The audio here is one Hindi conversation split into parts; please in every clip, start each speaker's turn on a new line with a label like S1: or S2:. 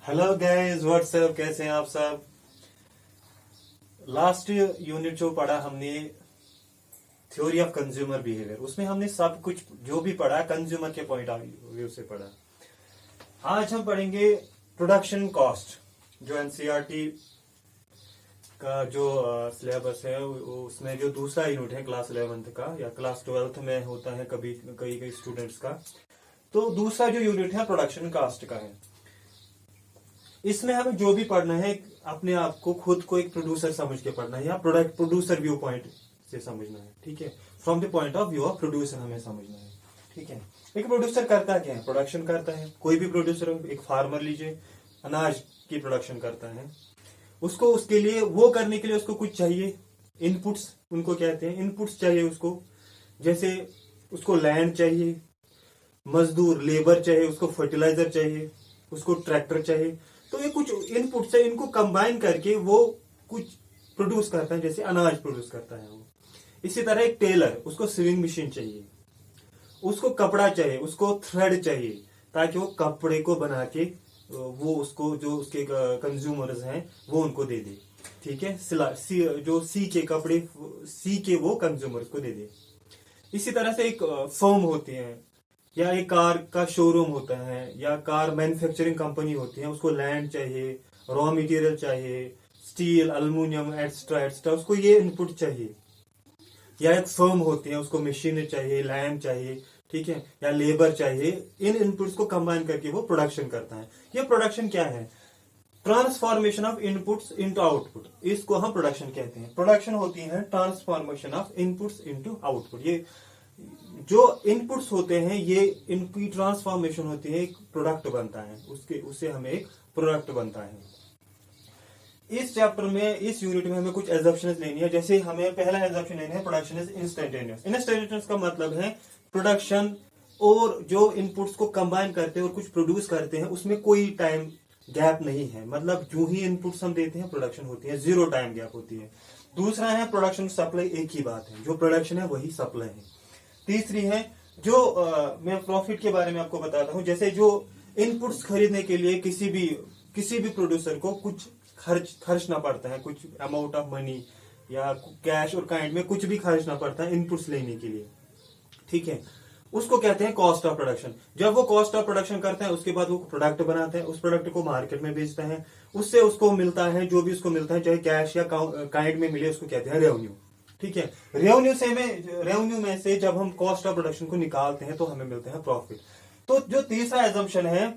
S1: हेलो गाइस, व्हाट्सएप, कैसे हैं आप सब। लास्ट यूनिट जो पढ़ा हमने थ्योरी ऑफ कंज्यूमर बिहेवियर, उसमें हमने सब कुछ जो भी पढ़ा कंज्यूमर के पॉइंट ऑफ व्यू से पढ़ा। आज हम पढ़ेंगे प्रोडक्शन कॉस्ट, जो एनसीईआरटी का जो सिलेबस है उसमें जो दूसरा यूनिट है क्लास 11th का या क्लास 12th में होता है कभी कई कई स्टूडेंट्स का। तो दूसरा जो यूनिट है प्रोडक्शन कॉस्ट का है। इसमें हमें जो भी पढ़ना है अपने आप को खुद को एक प्रोड्यूसर समझ के पढ़ना है या प्रोडक्ट प्रोड्यूसर व्यू पॉइंट से समझना है। ठीक है, from the point of view of producer हमें समझना है। ठीक है, एक प्रोड्यूसर करता क्या है, प्रोडक्शन करता है। कोई भी प्रोड्यूसर, एक फार्मर लीजिए, अनाज की प्रोडक्शन करता है। उसको उसके लिए वो करने के लिए उसको कुछ चाहिए, इनपुट्स उनको कहते हैं, इनपुट्स चाहिए उसको। जैसे उसको लैंड चाहिए, मजदूर लेबर चाहिए, उसको फर्टिलाइजर चाहिए, उसको ट्रैक्टर चाहिए। तो ये कुछ इनपुट्स है, इनको कंबाइन करके वो कुछ प्रोड्यूस करता है, जैसे अनाज प्रोड्यूस करता है वो। इसी तरह एक टेलर, उसको सिविंग मशीन चाहिए, उसको कपड़ा चाहिए, उसको थ्रेड चाहिए, ताकि वो कपड़े को बना के वो उसको जो उसके कंज्यूमर्स हैं वो उनको दे दे। ठीक है, जो सी के कपड़े सी के वो कंज्यूमर्स को दे दे। इसी तरह से एक फर्म होती है या एक कार का शोरूम होता है या कार मैन्युफैक्चरिंग कंपनी होती है, उसको लैंड चाहिए, रॉ मटेरियल चाहिए, स्टील, एल्युमिनियम एक्स्ट्रा एक्स्ट्रा, उसको ये इनपुट चाहिए। या एक फर्म होती है, उसको मशीन चाहिए, लैंड चाहिए, ठीक है, या लेबर चाहिए। इन इनपुट्स को कंबाइन करके वो प्रोडक्शन करता है। ये प्रोडक्शन क्या है? Transformation of inputs into output, इसको हम प्रोडक्शन कहते हैं। प्रोडक्शन होती है transformation of inputs into output. ये जो इनपुट्स होते हैं ये इनकी ट्रांसफॉर्मेशन होती है, एक प्रोडक्ट बनता है, उससे हमें एक प्रोडक्ट बनता है। इस चैप्टर में, इस यूनिट में हमें कुछ एजम्पशंस लेनी है। जैसे हमें पहला एजम्पशन लेना है, प्रोडक्शन इज इंस्टेंटेनियस। इंस्टेंटेनियस का मतलब है प्रोडक्शन और जो इनपुट्स को कंबाइन करते हैं और कुछ प्रोड्यूस करते हैं, उसमें कोई टाइम गैप नहीं है। मतलब जो ही इनपुट्स हम देते हैं प्रोडक्शन होती है, जीरो टाइम गैप होती है। दूसरा है प्रोडक्शन सप्लाई, एक ही बात है, जो प्रोडक्शन है वही सप्लाई है। तीसरी है जो मैं प्रॉफिट के बारे में आपको बताता हूं। जैसे जो इनपुट्स खरीदने के लिए किसी भी प्रोड्यूसर को कुछ खर्चना पड़ता है, कुछ अमाउंट ऑफ मनी या कैश और काइंड में कुछ भी खर्चना पड़ता है इनपुट्स लेने के लिए। ठीक है, उसको कहते हैं कॉस्ट ऑफ प्रोडक्शन। जब वो कॉस्ट ऑफ प्रोडक्शन करता है उसके बाद वो प्रोडक्ट बनाता है, उस प्रोडक्ट को मार्केट में बेचता है, उससे उसको मिलता है जो भी उसको मिलता है, चाहे कैश या काइंड में मिले, उसको कहते हैं रेवेन्यू। ठीक है, रेवेन्यू में से जब हम कॉस्ट ऑफ प्रोडक्शन को निकालते हैं तो हमें मिलते हैं प्रॉफिट। तो जो तीसरा एजम्पशन है,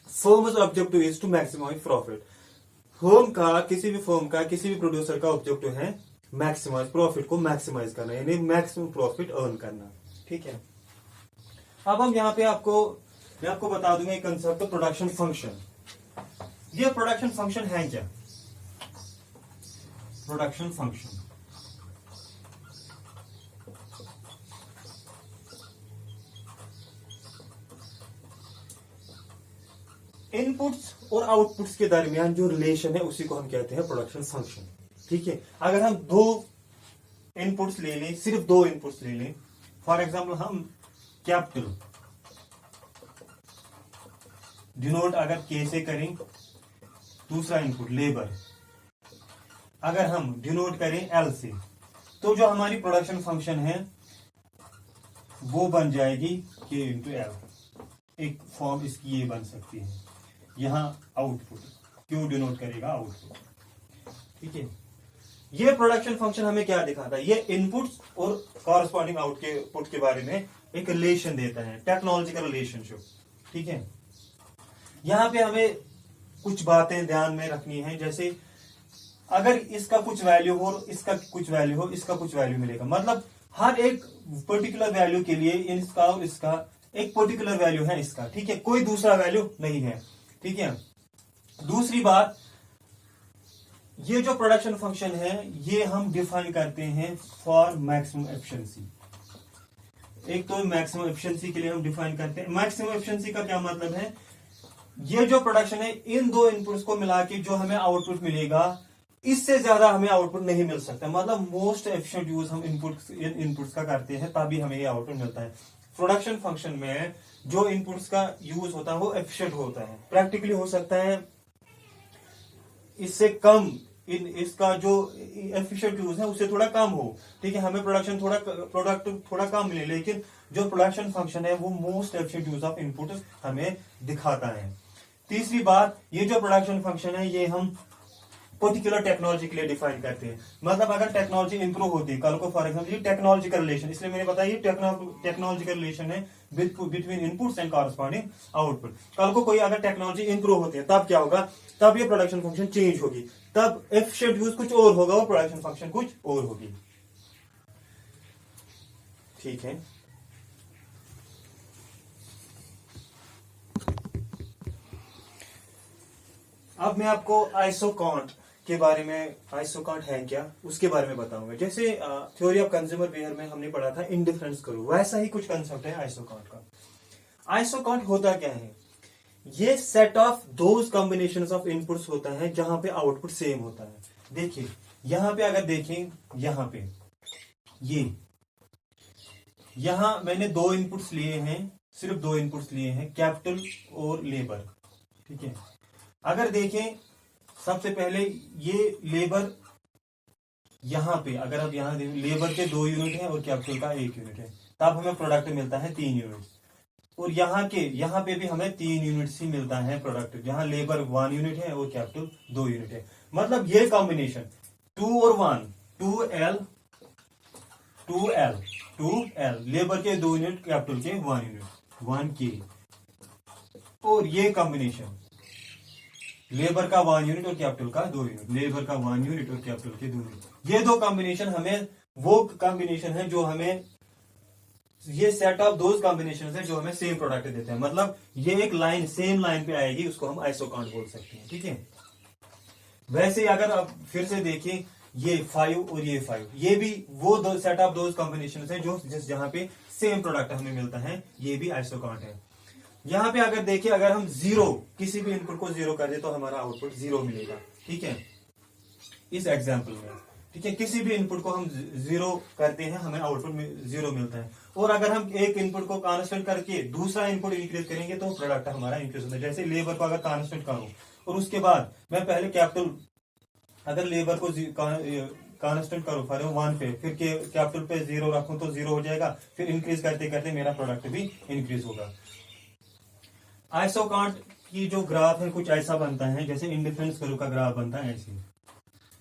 S1: firms objective is to maximise profit. किसी भी प्रोड्यूसर का ऑब्जेक्टिव है मैक्सिमाइज प्रॉफिट को मैक्सिमाइज करना, यानी मैक्सिमम प्रॉफिट अर्न करना। ठीक है, अब हम यहाँ पे मैं आपको बता दूंगा एक कंसेप्ट, प्रोडक्शन फंक्शन। ये प्रोडक्शन फंक्शन है क्या? प्रोडक्शन फंक्शन इनपुट्स और आउटपुट्स के दरमियान जो रिलेशन है उसी को हम कहते हैं प्रोडक्शन फंक्शन। ठीक है, अगर हम दो इनपुट्स ले लें, सिर्फ दो इनपुट्स ले लें, फॉर एग्जांपल हम कैपिटल डिनोट अगर के से करें, दूसरा इनपुट लेबर अगर हम डिनोट करें एल से, तो जो हमारी प्रोडक्शन फंक्शन है वो बन जाएगी के इंटू एल। एक फॉर्म इसकी ये बन सकती है। यहां आउटपुट क्यों डिनोट करेगा आउटपुट। ठीक है, ये प्रोडक्शन फंक्शन हमें क्या दिखाता है? ये इनपुट्स और कॉरस्पॉन्डिंग आउटपुट के बारे में एक रिलेशन देता है, टेक्नोलॉजिकल रिलेशनशिप। ठीक है, यहां पे हमें कुछ बातें ध्यान में रखनी है। जैसे अगर इसका कुछ वैल्यू हो, इसका कुछ वैल्यू हो, इसका कुछ वैल्यू मिलेगा। मतलब हर एक पर्टिकुलर वैल्यू के लिए इसका और इसका एक पर्टिकुलर वैल्यू है इसका। ठीक है, कोई दूसरा वैल्यू नहीं है। ठीक है, दूसरी बात, ये जो प्रोडक्शन फंक्शन है ये हम डिफाइन करते हैं फॉर मैक्सिमम एफिशिएंसी। एक तो मैक्सिमम एफिशिएंसी के लिए हम डिफाइन करते हैं। मैक्सिमम एफिशिएंसी का क्या मतलब है? ये जो प्रोडक्शन है, इन दो इनपुट्स को मिला के जो हमें आउटपुट मिलेगा, इससे ज्यादा हमें आउटपुट नहीं मिल सकता। मतलब मोस्ट एफिशिएंट यूज हम इनपुट्स का करते हैं, तभी हमें ये आउटपुट मिलता है। प्रोडक्शन फंक्शन में जो इनपुट्स का यूज होता है वो एफिशिएंट होता है। प्रैक्टिकली हो सकता है इससे कम, इसका जो एफिशिएंट यूज है उससे थोड़ा कम हो, ठीक है, हमें प्रोडक्ट थोड़ा कम मिले, लेकिन जो प्रोडक्शन फंक्शन है वो most efficient use of input हमें दिखाता है। तीसरी बात, ये जो प्रोडक्शन फंक्शन है ये हम पर्टिकुलर टेक्नोलॉजी के लिए डिफाइन करते हैं। मतलब अगर टेक्नोलॉजी इंप्रूव होती है कल को, फॉर एग्जाम्पल ये टेक्नोलॉजिकल रिलेशन, इसलिए मैंने बताया ये टेक्नोलॉजिकल रिलेशन है between inputs and corresponding output. कल को कोई अगर टेक्नोलॉजी इंप्रूव होती है तब क्या होगा, तब ये प्रोडक्शन फंक्शन चेंज होगी, तब एफिशिएंट यूज कुछ और होगा और प्रोडक्शन फंक्शन कुछ और होगी। ठीक है, अब मैं आपको आइसोकांट के बारे में, आइसोकांट है क्या उसके बारे में बताऊंगा। जैसे थ्योरी ऑफ कंज्यूमर बिहेवियर में हमने पढ़ा था इंडिफरेंस करो, वैसा ही कुछ कंसेप्ट है आइसोकांट का। आइसोकांट होता क्या है, ये set of those combinations of inputs होता है जहां पे आउटपुट सेम होता है। देखिए यहां पे अगर देखें, यहां पे यहां मैंने दो इनपुट्स लिए हैं, सिर्फ दो इनपुट्स लिए हैं, कैपिटल और लेबर, ठीक है। अगर देखें सबसे पहले ये लेबर, यहां पे अगर आप यहां देखें लेबर के 2 यूनिट है और कैपिटल का 1 यूनिट है, तब हमें प्रोडक्ट मिलता है 3 यूनिट। और यहाँ पे भी हमें 3 यूनिट्स ही मिलता है प्रोडक्ट, जहां लेबर 1 यूनिट है और कैपिटल 2 यूनिट है। मतलब ये कॉम्बिनेशन 2 और 1, 2L, लेबर के 2 यूनिट, कैपिटल के 1 यूनिट, 1K। और ये कॉम्बिनेशन लेबर का 1 यूनिट और कैपिटल का 2 यूनिट, लेबर का 1 यूनिट और कैपिटल के 2 यूनिट, ये दो कॉम्बिनेशन हमें, वो कॉम्बिनेशन है जो हमें, ये सेट ऑफ दोज कॉम्बिनेशन है जो हमें सेम प्रोडक्ट देते हैं। मतलब ये एक लाइन सेम लाइन पे आएगी, उसको हम आइसोकांट बोल सकते हैं, ठीक है। वैसे अगर आप फिर से देखिए ये 5 और ये 5, ये भी वो दो सेट ऑफ दोज कॉम्बिनेशन है जो जहां पे सेम प्रोडक्ट हमें मिलता है, ये भी आइसोकांट है। यहां पे अगर देखिए, अगर हम जीरो, किसी भी इनपुट को जीरो कर दे तो हमारा आउटपुट 0 मिलेगा, ठीक है, इस एग्जांपल में, ठीक है। किसी भी इनपुट को हम 0 करते हैं हमें आउटपुट 0 मिलता है। और अगर हम एक इनपुट को कांस्टेंट करके दूसरा इनपुट इंक्रीज करेंगे तो प्रोडक्ट हमारा इंक्रीज होता है। जैसे लेबर को अगर कांस्टेंट करूं और उसके बाद मैं पहले कैपिटल, अगर लेबर को कांस्टेंट करूं फॉर 1 पे, फिर कैपिटल पे 0 रखूं तो 0 हो जाएगा, फिर इंक्रीज करते करते मेरा प्रोडक्ट भी इंक्रीज होगा। आइसोकांट की जो ग्राफ है कुछ ऐसा बनता है, जैसे इंडिफरेंस कर्व का ग्राफ बनता है ऐसे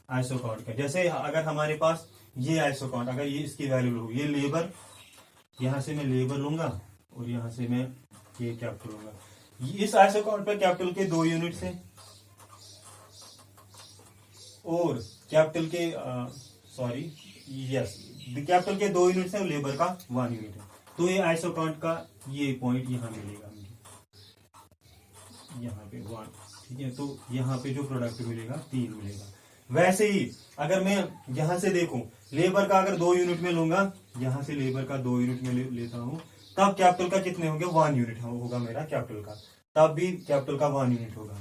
S1: आइसोकांट का। जैसे अगर हमारे पास ये आइसोकांट, अगर ये इसकी वैल्यू लूँ, ये लेबर, यहां से मैं लेबर लूंगा और यहां से मैं ये कैपिटल लूंगा। इस आइसोकांट पे कैपिटल के 2 यूनिट्स हैं और कैपिटल के कैपिटल के 2 यूनिट्स हैं और लेबर का 1 यूनिट है। तो ये आइसोकांट का ये पॉइंट यहां मिलेगा, यहाँ पे 1, ठीक है। तो यहाँ पे जो प्रोडक्ट मिलेगा 3 मिलेगा। वैसे ही अगर मैं यहां से देखूं, लेबर का अगर 2 यूनिट में लूंगा, यहां से लेबर का 2 यूनिट में लेता हूं, तब कैपिटल का कितने होंगे, 1 यूनिट होगा मेरा कैपिटल का, तब भी कैपिटल का 1 यूनिट होगा,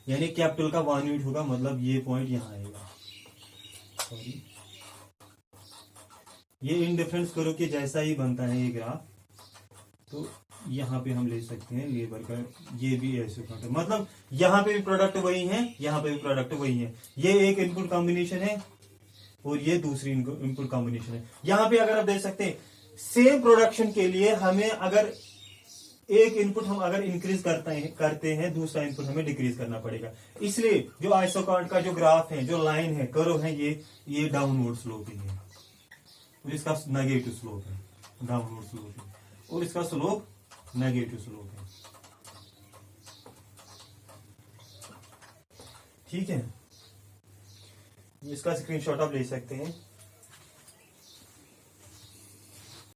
S1: यानी कैपिटल का 1 यूनिट होगा, मतलब ये पॉइंट यहां आएगा। सॉरी, ये इंडिफरेंस करो कि जैसा ही बनता है ये ग्राफ, तो यहाँ पे हम ले सकते हैं लेबर का, ये भी ऐसे है, मतलब यहाँ पे भी प्रोडक्ट वही है, यहाँ पे भी प्रोडक्ट वही है। ये एक इनपुट कॉम्बिनेशन है और ये दूसरी इनपुट कॉम्बिनेशन है। यहाँ पे अगर आप देख सकते हैं सेम प्रोडक्शन के लिए हमें अगर एक इनपुट हम अगर इंक्रीज करते हैं दूसरा इनपुट हमें डिक्रीज करना पड़ेगा। इसलिए जो आइसोकांट का जो ग्राफ है, जो लाइन है, कर्व है, ये डाउनवर्ड स्लोप है, और इसका नेगेटिव स्लोप है, डाउनवर्ड स्लोप है, और इसका स्लोप नेगेटिव स्लोप है, ठीक है। इसका स्क्रीनशॉट आप ले सकते हैं।